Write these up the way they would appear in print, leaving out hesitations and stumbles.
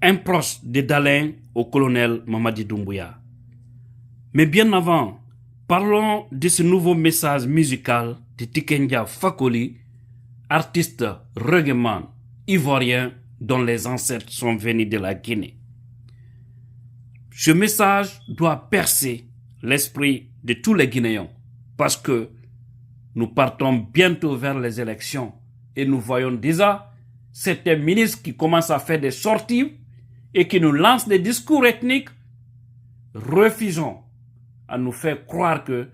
un proche de Dalin au colonel Mamadi Doumbouya. Mais bien avant, parlons de ce nouveau message musical de Tikenja Fakoly, artiste reggaeman ivoirien dont les ancêtres sont venus de la Guinée. Ce message doit percer l'esprit de tous les Guinéens parce que nous partons bientôt vers les élections et nous voyons déjà certains ministres qui commencent à faire des sorties et qui nous lancent des discours ethniques. Refusons à nous faire croire qu'il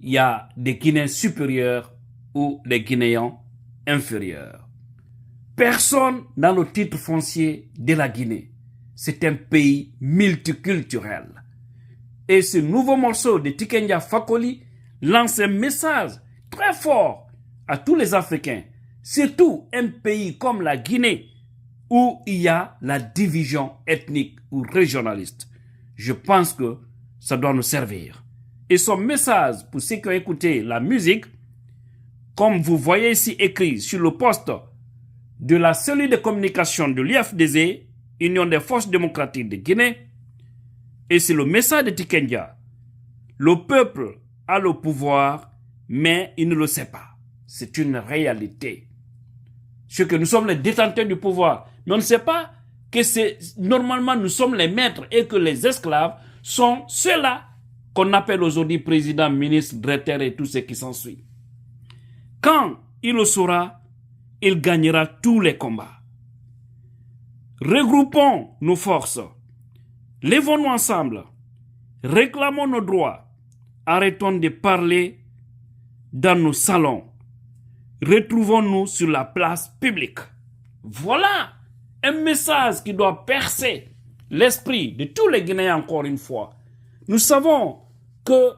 y a des Guinéens supérieurs ou des Guinéens inférieurs. Personne n'a le titre foncier de la Guinée. C'est un pays multiculturel. Et ce nouveau morceau de Tikenja Fakoly lance un message très fort à tous les Africains, surtout un pays comme la Guinée, où il y a la division ethnique ou régionaliste. Je pense que ça doit nous servir. Et son message, pour ceux qui ont écouté la musique, comme vous voyez ici écrit sur le poste de la cellule de communication de l'UFDZ, Union des forces démocratiques de Guinée, et c'est le message de Tikenja. Le peuple a le pouvoir, mais il ne le sait pas. C'est une réalité. Ce que nous sommes les détenteurs du pouvoir, mais on ne sait pas que normalement nous sommes les maîtres et que les esclaves sont ceux-là qu'on appelle aujourd'hui président, ministre, directeur et tout ce qui s'ensuit. Quand il le saura, il gagnera tous les combats. Regroupons nos forces. Lèvons-nous ensemble. Réclamons nos droits. Arrêtons de parler dans nos salons. Retrouvons-nous sur la place publique. Voilà un message qui doit percer l'esprit de tous les Guinéens encore une fois. Nous savons que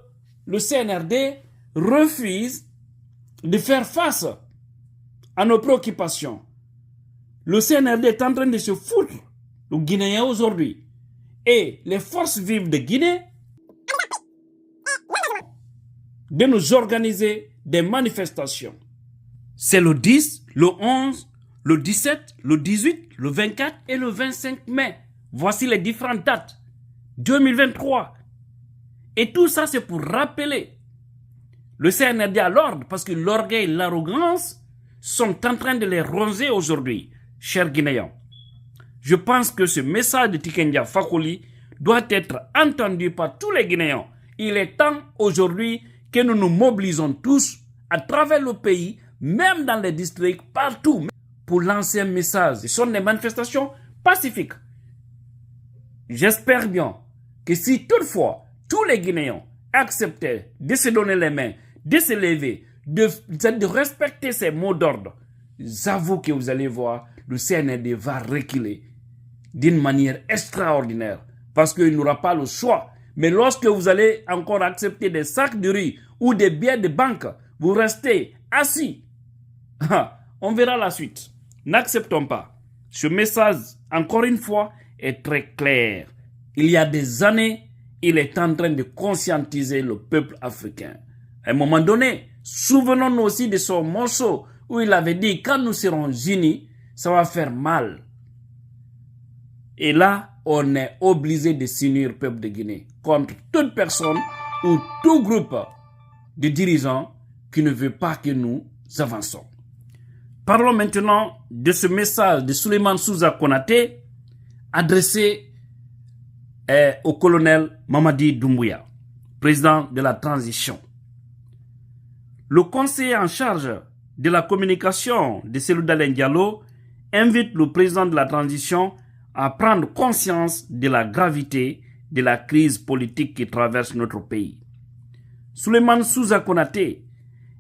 le CNRD refuse de faire face à nos préoccupations. Le CNRD est en train de se foutre le Guinéen aujourd'hui. Et les forces vives de Guinée de nous organiser des manifestations. C'est le 10, le 11, le 17, le 18, le 24 et le 25 mai. Voici les différentes dates. 2023. Et tout ça, c'est pour rappeler le CNRD à l'ordre parce que l'orgueil et l'arrogance sont en train de les ronger aujourd'hui, chers Guinéens. Je pense que ce message de Tikenja Fakoly doit être entendu par tous les Guinéens. Il est temps aujourd'hui que nous nous mobilisons tous à travers le pays, même dans les districts, partout, pour lancer un message. Ce sont des manifestations pacifiques. J'espère bien que si toutefois tous les Guinéens acceptaient de se donner les mains, de se lever, de respecter ces mots d'ordre, j'avoue que vous allez voir, le CNRD va reculer d'une manière extraordinaire parce qu'il n'aura pas le choix. Mais lorsque vous allez encore accepter des sacs de riz ou des billets de banque, vous restez assis. On verra la suite. N'acceptons pas. Ce message, encore une fois, est très clair. Il y a des années, il est en train de conscientiser le peuple africain. À un moment donné, souvenons-nous aussi de son morceau où il avait dit, quand nous serons unis, ça va faire mal. Et là, on est obligé de s'unir, peuple de Guinée, contre toute personne ou tout groupe de dirigeants qui ne veut pas que nous avançons. Parlons maintenant de ce message de Souleymane Souza Konaté adressé au colonel Mamadi Doumbouya, président de la transition. Le conseiller en charge de la communication de Cellou Dalein Diallo invite le président de la transition à prendre conscience de la gravité de la crise politique qui traverse notre pays. Souleymane Souza Konaté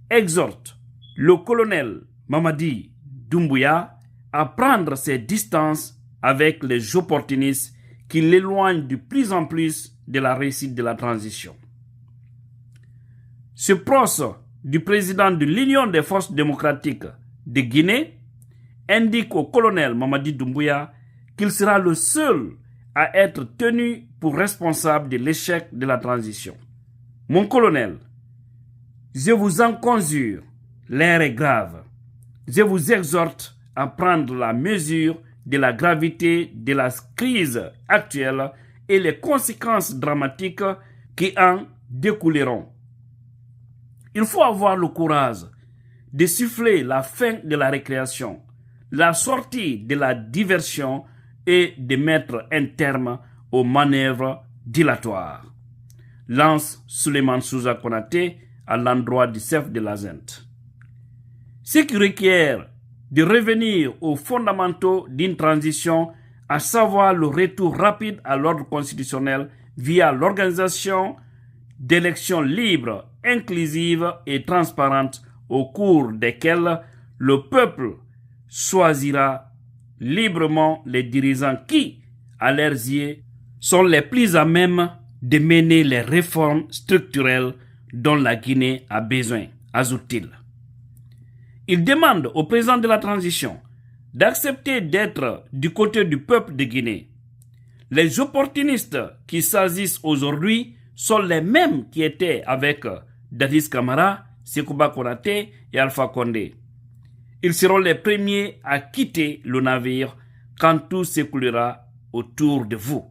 exhorte le colonel Mamadi Doumbouya à prendre ses distances avec les opportunistes qui l'éloignent de plus en plus de la réussite de la transition. Ce proche du président de l'Union des forces démocratiques de Guinée indique au colonel Mamadi Doumbouya qu'il sera le seul à être tenu pour responsable de l'échec de la transition. Mon colonel, je vous en conjure, l'heure est grave. Je vous exhorte à prendre la mesure de la gravité de la crise actuelle et les conséquences dramatiques qui en découleront. Il faut avoir le courage de siffler la fin de la récréation, la sortie de la diversion et de mettre un terme aux manœuvres dilatoires. Lance Souleymane Souza Konaté à l'endroit du chef de la ZENT. Ce qui requiert de revenir aux fondamentaux d'une transition, à savoir le retour rapide à l'ordre constitutionnel via l'organisation d'élections libres, inclusives et transparentes au cours desquelles le peuple choisira librement les dirigeants qui, à leurs yeux, sont les plus à même de mener les réformes structurelles dont la Guinée a besoin, ajoute-t-il. Il demande au président de la transition d'accepter d'être du côté du peuple de Guinée. Les opportunistes qui s'agissent aujourd'hui sont les mêmes qui étaient avec Dadis Camara, Sékouba Konaté et Alpha Condé. Ils seront les premiers à quitter le navire quand tout s'écoulera autour de vous.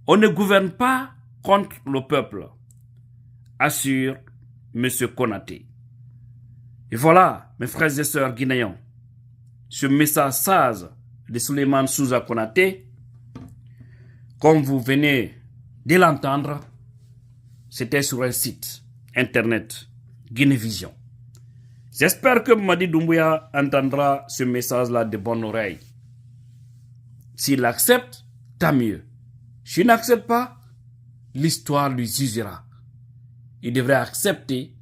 On ne gouverne pas contre le peuple, assure M. Konaté. Et voilà, mes frères et sœurs guinéens, ce message sage de Souleymane Souza Konaté, comme vous venez de l'entendre, c'était sur un site internet Guinée Vision. J'espère que Mamadi Doumbouya entendra ce message-là de bonne oreille. S'il accepte, tant mieux. S'il n'accepte pas, l'histoire lui jugera. Il devrait accepter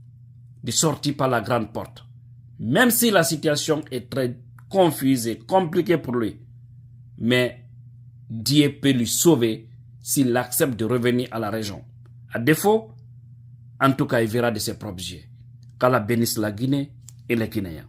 de sortir par la grande porte. Même si la situation est très confuse et compliquée pour lui. Mais Dieu peut lui sauver s'il accepte de revenir à la région. À défaut, en tout cas, il verra de ses propres yeux. Qu'Allah bénisse la Guinée et les Guinéens.